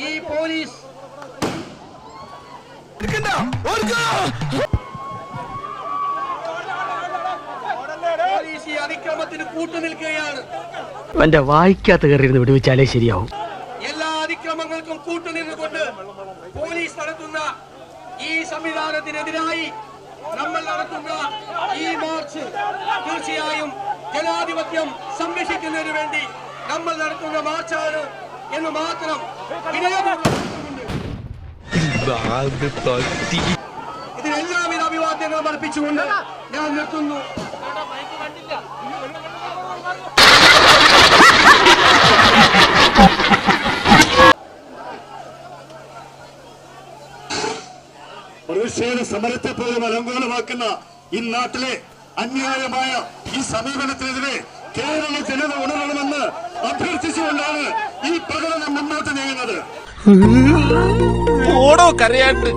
ഈ പോലീസ് ഈ അതിക്രമത്തിന് കൂട്ടുനിൽക്കുകയാണ്. എന്റെ വായിക്കാത്ത കയറിയിരുന്ന് വിടുവിച്ചാലേ ശരിയാവും. എല്ലാ അതിക്രമങ്ങൾക്കും കൂട്ടുനിന്നുകൊണ്ട് പോലീസ് നടത്തുന്ന ഈ സംവിധാനത്തിനെതിരായി നമ്മൾ നടത്തുന്ന ഈ മാർച്ച് തീർച്ചയായും ജനാധിപത്യം സംരക്ഷിക്കുന്നതിന് വേണ്ടി നമ്മൾ നടത്തുന്ന മാർച്ചാണ് എന്ന് മാത്രം ഇതിനെല്ലാവിധ അഭിവാദ്യങ്ങളും അർപ്പിച്ചുകൊണ്ട് ഞാൻ നിർത്തുന്നു. പ്രതിഷേധ സമരത്തെ പോലും അലങ്കോലമാക്കുന്ന ഈ നാട്ടിലെ അന്യായമായ ഈ സമീപനത്തിനെതിരെ കേരള ജനത ഉണരണമെന്ന് അഭ്യർത്ഥിച്ചുകൊണ്ടാണ് ഈ പ്രകടനം മുന്നോട്ട് നീങ്ങുന്നത്. ഓടോ കരയാണ്ട്